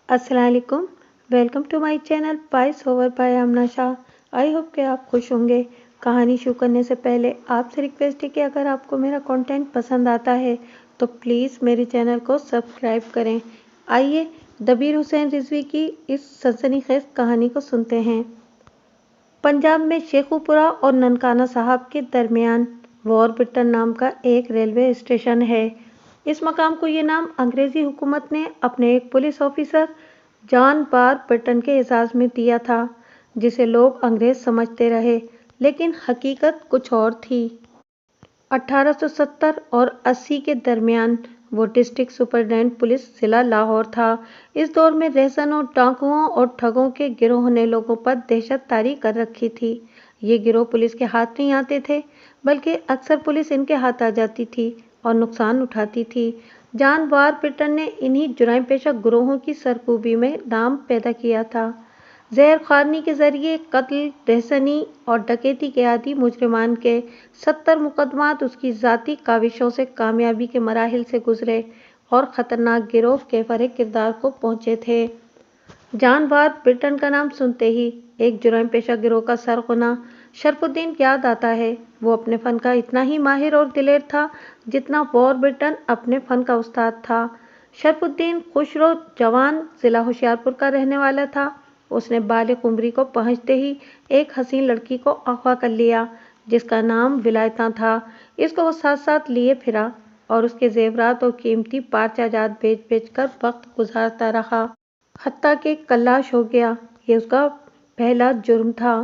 अस्सलाम वालेकुम। Welcome to my channel voice over by Amna Shah. I hope कि आप खुश होंगे। कहानी शुरू करने से पहले आपसे रिक्वेस्ट है कि अगर आपको मेरा कंटेंट पसंद आता है तो प्लीज़ मेरे चैनल को सब्सक्राइब करें। आइए दबीर हुसैन रिजवी की इस सनसनीखेज कहानी को सुनते हैं। पंजाब में शेखुपुरा और ननकाना साहब के दरमियान वॉरबिटन नाम का एक रेलवे स्टेशन है। इस मकाम को ये नाम अंग्रेज़ी हुकूमत ने अपने एक पुलिस ऑफिसर जॉन वॉरबिटन के एजाज़ में दिया था, जिसे लोग अंग्रेज़ समझते रहे, लेकिन हकीकत कुछ और थी। 1870 और 80 के दरमियान वो डिस्ट्रिक्ट सुपरिटेंडेंट पुलिस जिला लाहौर था। इस दौर में रहसनों, डाकुओं और ठगों के गिरोह ने लोगों पर दहशत तारी कर रखी थी। ये गिरोह पुलिस के हाथ नहीं आते थे, बल्कि अक्सर पुलिस इनके हाथ आ जाती थी और नुकसान उठाती थी। जॉन वॉरबिटन ने इन्हीं जुराइम पेशा गिरोहों की सरकूबी में नाम पैदा किया था। जहर खारनी के जरिए कत्ल, रहसनी और डकैती के आदि मुजरिमान के 70 मुकदमात उसकी ज़ाती काविशों से कामयाबी के मराहिल से गुजरे और ख़तरनाक गिरोह कैफर किरदार को पहुँचे थे। जॉन वॉरबिटन का नाम सुनते ही एक जुराइम पेशा गिरोह का सरगना शरफुद्दीन याद आता है। वो अपने फ़न का इतना ही माहिर और दिलेर था जितना वॉरबिटन अपने फ़न का उस्ताद था। शरफुद्दीन खुशरो जवान ज़िला होशियारपुर का रहने वाला था। उसने बालिग उम्री को पहुँचते ही एक हसीन लड़की को अगवा कर लिया, जिसका नाम विलायता था। इसको वो साथ साथ लिए फिरा और उसके जेवरात और कीमती पारचाजात बेच बेच कर वक्त गुजारता रहा, हत्ता कि कल्लाश हो गया। ये उसका पहला जुर्म था।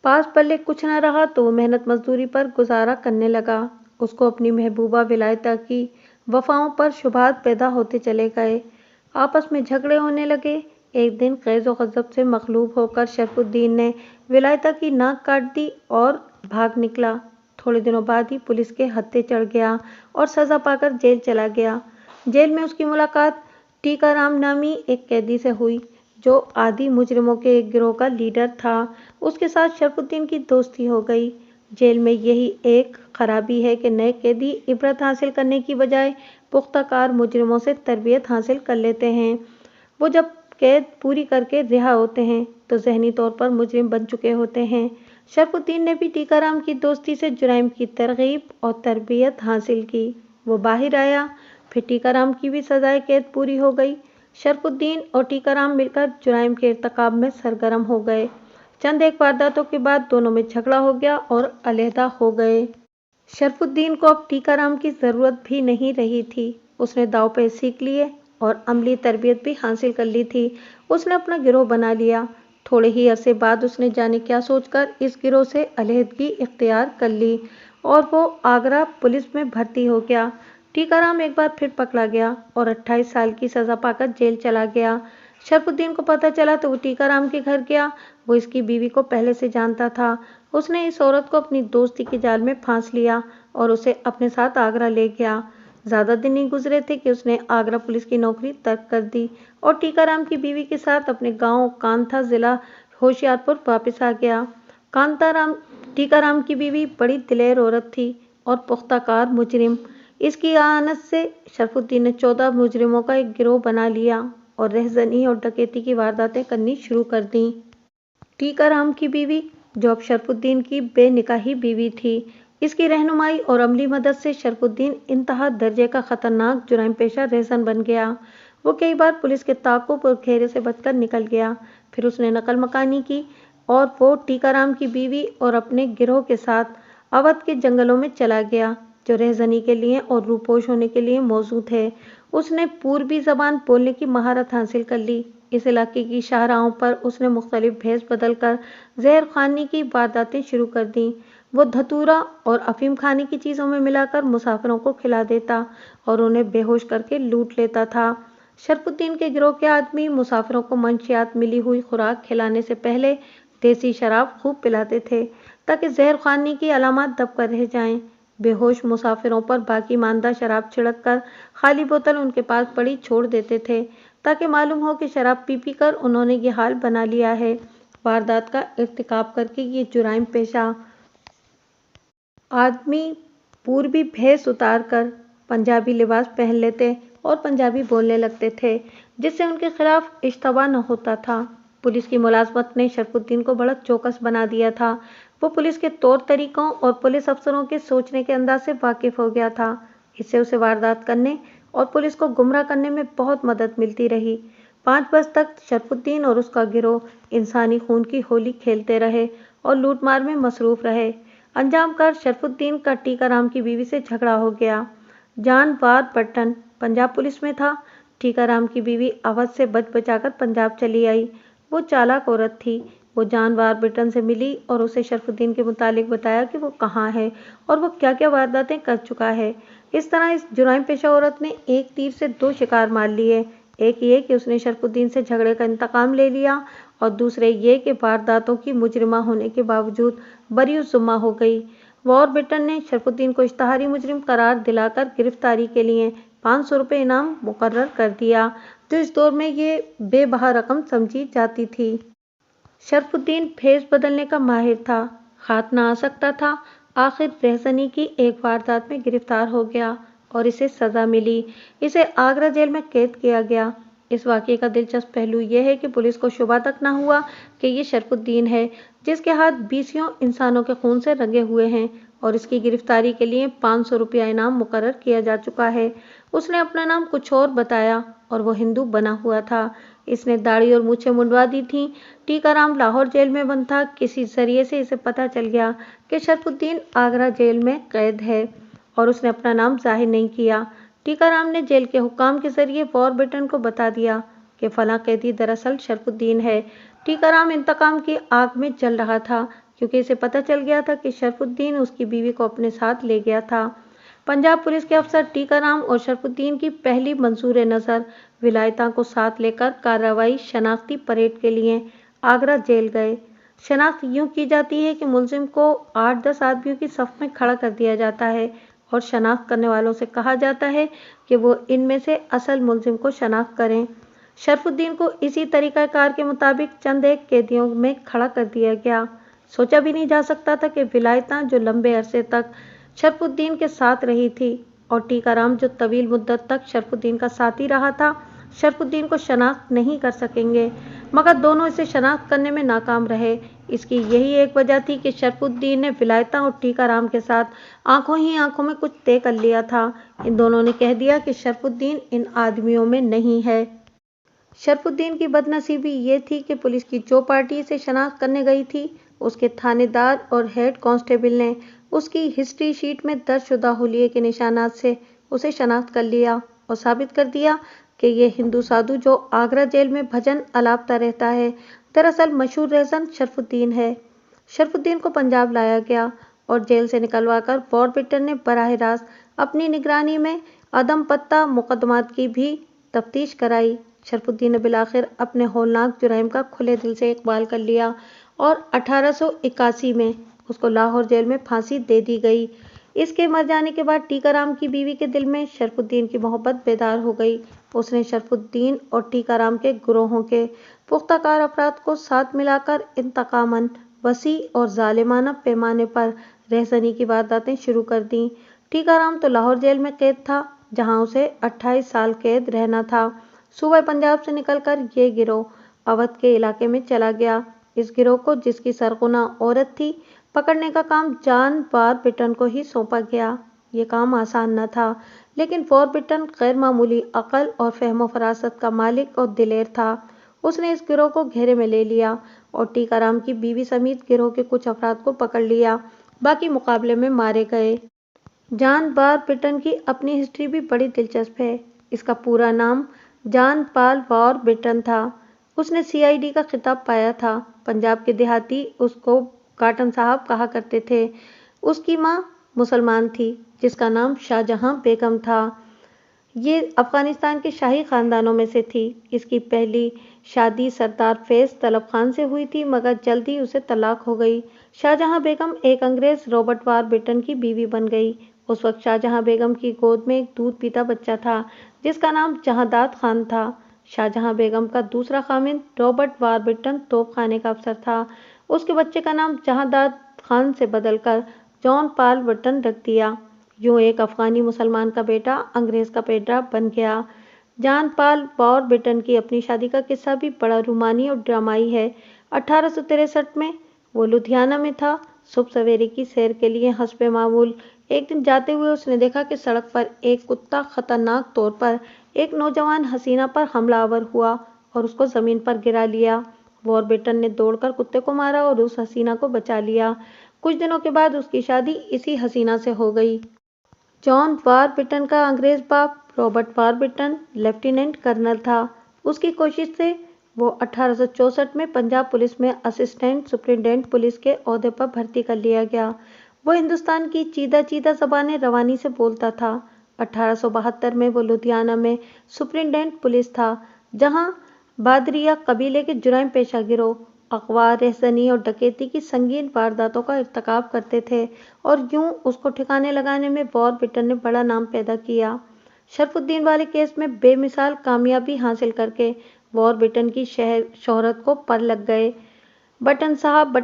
पास पल्ले कुछ न रहा तो वो मेहनत मजदूरी पर गुजारा करने लगा। उसको अपनी महबूबा विलायता की वफाओं पर शुबहात पैदा होते चले गए। आपस में झगड़े होने लगे। एक दिन ग़ैज़ व ग़ज़ब से मग़लूब होकर शरफुद्दीन ने विलायता की नाक काट दी और भाग निकला। थोड़े दिनों बाद ही पुलिस के हत्थे चढ़ गया और सज़ा पाकर जेल चला गया। जेल में उसकी मुलाकात टीकाराम नामी एक कैदी से हुई, जो आदि मुजरिमों के एक गिरोह का लीडर था। उसके साथ शरफुद्दीन की दोस्ती हो गई। जेल में यही एक खराबी है कि नए कैदी इबरत हासिल करने की बजाय पुख्ताकार मुजरिमों से तरबियत हासिल कर लेते हैं। वो जब कैद पूरी करके रिहा होते हैं तो जहनी तौर पर मुजरिम बन चुके होते हैं। शरफुद्दीन ने भी टीकाराम की दोस्ती से जुराइम की तरगीब और तरबियत हासिल की। वो बाहर आया, फिर टीकाराम की भी सजाए कैद पूरी हो गई। शरफुद्दीन और टीकाराम मिलकर जुराइम के इर्तिकाब में सरगर्म हो गए। चंद एक वारदातों के बाद दोनों में झगड़ा हो गया और अलहदा हो गए। शरफुद्दीन को अब टीकाराम की ज़रूरत भी नहीं रही थी। उसने दाव पेच सीख लिए और अमली तरबियत भी हासिल कर ली थी। उसने अपना गिरोह बना लिया। थोड़े ही अरसे बाद उसने जाने क्या सोचकर इस गिरोह से अलहदगी इख्तियार कर ली और वो आगरा पुलिस में भर्ती हो गया। टीकाराम एक बार फिर पकड़ा गया और 28 साल की सज़ा पाकर जेल चला गया। शरफुद्दीन को पता चला तो वो टीकाराम के घर गया। वो इसकी बीवी को पहले से जानता था। उसने इस औरत को अपनी दोस्ती के जाल में फांस लिया और उसे अपने साथ आगरा ले गया। ज़्यादा दिन नहीं गुजरे थे कि उसने आगरा पुलिस की नौकरी तर्क कर दी और टीकाराम की बीवी के साथ अपने गांव कांथा ज़िला होशियारपुर वापस आ गया। टीकाराम की बीवी बड़ी दिलेर औरत थी और पुख्ताकार मुजरिम। इसकी आनत से शरफुद्दीन ने 14 मुजरिमों का एक गिरोह बना लिया और रहज़नी और डकैती की वारदातें करनी शुरू कर दी। टीकाराम की बीवी, जो अब शरफुद्दीन की बेनिकाही बीवी थी, इसकी रहनुमाई और अमली मदद से शरफुद्दीन इंतहा दर्जे का ख़तरनाक जुराइम पेशा रहसन बन गया। वो कई बार पुलिस के ताक़ुब और घेरे से बचकर निकल गया। फिर उसने नकल मकानी की और वो टीकाराम की बीवी और अपने गिरोह के साथ अवध के जंगलों में चला गया, जो रहज़नी के लिए और रूपोश होने के लिए मौजूद है। उसने पूर्वी ज़बान बोलने की महारत हासिल कर ली। इस इलाके की शाहराहों पर उसने मुख्तलिफ भेस बदल कर जहर खाने की वारदातें शुरू कर दी। वो धतूरा और अफीम खाने की चीज़ों में मिलाकर मुसाफिरों को खिला देता और उन्हें बेहोश करके लूट लेता था। शरफुद्दीन के गिरोह के आदमी मुसाफिरों को मंशियात मिली हुई खुराक खिलाने से पहले देसी शराब खूब पिलाते थे, ताकि जहर खाने की अलामात दब कर रह जाएं। बेहोश मुसाफिरों पर बाकी मानदा शराब छिड़क कर खाली बोतल उनके पास पड़ी छोड़ देते थे, ताकि मालूम हो कि शराब पी पी कर उन्होंने ये हाल बना लिया है। वारदात का इर्तिकाब करके ये जुराइम पेशा आदमी पूर्वी भेस उतार कर पंजाबी लिबास पहन लेते اور پنجابی بولنے لگتے تھے، جس سے ان کے خلاف اشتباہ نہ ہوتا تھا۔ پولیس کی ملازمت نے شرف الدین کو بڑا چوکس بنا دیا تھا۔ وہ پولیس کے طور طریقوں اور پولیس افسروں کے سوچنے کے انداز سے واقف ہو گیا تھا۔ اس سے اسے واردات کرنے اور پولیس کو گمراہ کرنے میں بہت مدد ملتی رہی۔ 5 برس تک شرف الدین اور اس کا گروہ انسانی خون کی ہولی کھیلتے رہے اور لوٹ مار میں مصروف رہے۔ انجام کار شرف الدین کا ٹیکا رام کی بیوی سے جھگڑا ہو گیا۔ جان واربرٹن پنجاب پولیس میں تھا۔ ٹیکا رام کی بیوی اودھ سے بچ بچا کر پنجاب چلی آئی۔ وہ چالاک عورت تھی۔ وہ جان واربرٹن سے ملی اور اسے شرف الدین کے متعلق بتایا کہ وہ کہاں ہے اور وہ کیا کیا وارداتیں کر چکا ہے۔ اس طرح اس جرائم پیشہ عورت نے ایک تیر سے 2 شکار مار لیے۔ ایک یہ کہ اس نے شرف الدین سے جھگڑے کا انتقام لے لیا اور دوسرے یہ کہ وارداتوں کی مجرمہ ہونے کے باوجود بری الذمہ ہو گئی۔ واربرٹن نے شرف الدین کو اشتہاری مجرم قرار دلا کر گرفتاری کے لیے 500 روپے انعام مقرر کر دیا، جو اس دور میں یہ بے بہا رقم سمجھی جاتی تھی۔ شرف الدین بھیس بدلنے کا ماہر تھا، ہاتھ نہ آ سکتا تھا۔ آخر رہزنی کی ایک واردات میں گرفتار ہو گیا اور اسے سزا ملی۔ اسے آگرہ جیل میں قید کیا گیا۔ اس واقعے کا دلچسپ پہلو یہ ہے کہ پولیس کو شبہ تک نہ ہوا کہ یہ شرف الدین ہے، جس کے ہاتھ بیسیوں انسانوں کے خون سے رنگے ہوئے ہیں اور اس کی گرفتاری کے لیے 500 روپیہ انعام مقرر کیا جا چکا ہے۔ اس نے اپنا نام کچھ اور بتایا اور وہ ہندو بنا ہوا تھا۔ اس نے داڑھی اور مونچھیں منڈوا دی تھیں۔ ٹیکا رام لاہور جیل میں بند تھا۔ کسی ذریعے سے اسے پتہ چل گیا کہ شرف الدین آگرہ جیل میں قید ہے اور اس نے اپنا نام ظاہر نہیں کیا۔ ٹیکا رام نے جیل کے حکام کے ذریعے واربرٹن کو بتا دیا کہ فلاں قیدی دراصل شرف الدین ہے۔ ٹیکا رام انتقام کی آگ میں جل رہا تھا کیونکہ اسے پتہ چل گیا تھا کہ شرف الدین اس کی بیوی کو اپنے ساتھ لے گیا تھا۔ پنجاب پولیس کے افسر ٹیکا رام اور شرف الدین کی پہلی منظور نظر ولایتاں کو ساتھ لے کر کارروائی شناختی پریڈ کے لیے آگرہ جیل گئے۔ شناخت یوں کی جاتی ہے کہ ملزم کو 8-10 آدمیوں کی صف میں کھڑا کر دیا جاتا ہے اور شناخت کرنے والوں سے کہا جاتا ہے کہ وہ ان میں سے اصل ملزم کو شناخت کریں۔ شرف الدین کو اسی طریقہ کار کے مطابق چند ایک قیدیوں میں کھڑا کر دیا گیا۔ سوچا بھی نہیں جا سکتا تھا کہ ولایتاں جو لمبے عرصے تک شرف الدین کے ساتھ رہی تھی اور ٹیکا رام جو طویل مدت تک شرف الدین کا ساتھی رہا تھا، شرف الدین کو شناخت نہیں کر سکیں گے، مگر دونوں اسے شناخت کرنے میں ناکام رہے۔ اس کی یہی ایک وجہ تھی کہ شرف الدین نے ولایتاں اور ٹیکا رام کے ساتھ آنکھوں ہی آنکھوں میں کچھ طے کر لیا تھا۔ ان دونوں نے کہہ دیا کہ شرف الدین ان آدمیوں میں نہیں ہے۔ شرف الدین کی بد نصیبی یہ تھی کہ پولیس کی جو پارٹی اسے شناخت کرنے گئی تھی، اس کے تھانے دار اور ہیڈ کانسٹیبل نے اس کی ہسٹری شیٹ میں درج شدہ حلیے کے نشانات سے اسے شناخت کر لیا اور ثابت کر دیا کہ یہ ہندو سادھو جو آگرہ جیل میں بھجن الاپتا رہتا ہے، دراصل مشہور رہزن شرف الدین ہے۔ شرف الدین کو پنجاب لایا گیا اور جیل سے نکلوا کر واربرٹن نے براہ راست اپنی نگرانی میں عدم پتہ مقدمات کی بھی تفتیش کرائی۔ شرف الدین نے بالآخر اپنے ہولناک جرائم کا کھلے دل سے اقبال کر لیا اور 1881 میں اس کو لاہور جیل میں پھانسی دے دی گئی۔ اس کے مر جانے کے بعد ٹیکا رام کی بیوی کے دل میں شرف الدین کی محبت بیدار ہو گئی۔ اس نے شرف الدین اور ٹیکا رام کے گروہوں کے پختہ کار افراد کو ساتھ ملا کر انتقاماً وسیع اور ظالمانہ پیمانے پر رہزنی کی وارداتیں شروع کر دیں۔ ٹیکا رام تو لاہور جیل میں قید تھا، جہاں اسے 28 سال قید رہنا تھا۔ صوبہ پنجاب سے نکل کر یہ گروہ اودھ کے علاقے میں چلا گیا۔ اس گروہ کو، جس کی سرغنہ عورت تھی، پکڑنے کا کام جان واربرٹن کو ہی سونپا گیا۔ یہ کام آسان نہ تھا، لیکن واربرٹن غیر معمولی عقل اور فہم و فراست کا مالک اور دلیر تھا۔ اس نے اس گروہ کو گھیرے میں لے لیا اور ٹیکا رام کی بیوی سمیت گروہ کے کچھ افراد کو پکڑ لیا، باقی مقابلے میں مارے گئے۔ جان واربرٹن کی اپنی ہسٹری بھی بڑی دلچسپ ہے۔ اس کا پورا نام جان پال واربرٹن تھا۔ اس نے CID کا خطاب پایا تھا۔ پنجاب کے دیہاتی اس کو کاٹن صاحب کہا کرتے تھے۔ اس کی ماں مسلمان تھی، جس کا نام شاہجہاں بیگم تھا۔ یہ افغانستان کے شاہی خاندانوں میں سے تھی۔ اس کی پہلی شادی سردار فیض طلب خان سے ہوئی تھی، مگر جلد ہی اسے طلاق ہو گئی۔ شاہجہاں بیگم ایک انگریز رابرٹ واربرٹن کی بیوی بن گئی۔ اس وقت شاہجہاں بیگم کی گود میں ایک دودھ پیتا بچہ تھا، جس کا نام جہانداد خان تھا۔ شاہجہاں بیگم کا دوسرا خاوند رابرٹ واربرٹن توپ خانے کا افسر تھا۔ اس کے بچے کا نام جہانداد خان سے بدل کر جان پال برٹن رکھ دیا۔ यूं एक अफगानी मुसलमान का बेटा अंग्रेज का बेटा बन गया। जॉन पॉल माउंटबेटन की अपनी शादी का किस्सा भी बड़ा रोमानी और ड्रामाई है। 1863 में वो लुधियाना में था। सुबह सवेरे की सैर के लिए हस्बे मामूल एक दिन जाते हुए उसने देखा कि सड़क पर एक कुत्ता खतरनाक तौर पर एक नौजवान हसीना पर हमलावर हुआ और उसको जमीन पर गिरा लिया। माउंटबेटन ने दौड़कर कुत्ते को मारा और उस हसीना को बचा लिया। कुछ दिनों के बाद उसकी शादी इसी हसीना से हो गई। जॉन माउंटबेटन का अंग्रेज बाप रॉबर्ट माउंटबेटन लेफ्टिनेंट कर्नल था। उसकी कोशिश से वो 1864 में पंजाब पुलिस में असिस्टेंट सुपरिटेंडेंट पुलिस के ओहदे पर भर्ती कर लिया गया। वो हिंदुस्तान की चीदा चीदा ज़बानें रवानी से बोलता था। 1872 में वो लुधियाना में सुपरिटेंडेंट पुलिस था, जहां बादरिया कबीले के जुराइम पेशा गिरोह अगवा, रहज़नी और डकैती की संगीन वारदातों का इर्तिकाब करते थे और यूं उसको ठिकाने लगाने में माउंटबेटन ने बड़ा नाम पैदा किया। शरफुद्दीन वाले केस में बेमिसाल कामयाबी हासिल करके माउंटबेटन की शोहरत को पर लग गए। बटन साहब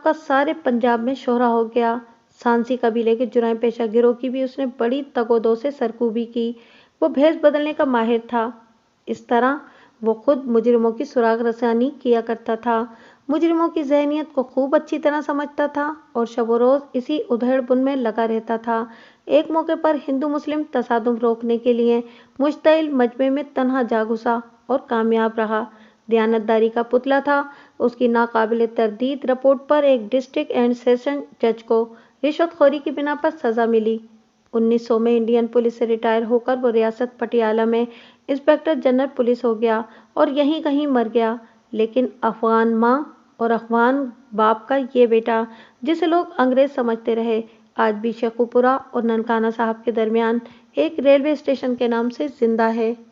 का सारे पंजाब में शोहरा हो गया। सांसी कबीले के जुराइम पेशा गिरोह की भी उसने बड़ी तगोदो से सरकूबी की। वो भेष बदलने का माहिर था। इस तरह वो खुद मुजरिमों की सुराग रसानी किया करता था, मुजरिमों की जहनियत को खूब अच्छी तरह समझता था और शब रोज़ इसी उधेड़-बुन में लगा रहता था। एक मौके पर हिंदू मुस्लिम तसादुम रोकने के लिए मुश्तइल मजमे में तन्हा जा घुसा और कामयाब रहा। दयानतदारी का पुतला था। उसकी नाकाबिले तरदीद रिपोर्ट पर एक डिस्ट्रिक्ट एंड सेशन जज को रिश्वतखोरी की बिना पर सजा मिली। 1900 में इंडियन पुलिस से रिटायर होकर वो रियासत पटियाला में इंस्पेक्टर जनरल पुलिस हो गया और यहीं कहीं मर गया। लेकिन अफगान माँ और अफगान बाप का ये बेटा, जिसे लोग अंग्रेज समझते रहे, आज भी शेखुपुरा और ननकाना साहब के दरमियान एक रेलवे स्टेशन के नाम से जिंदा है।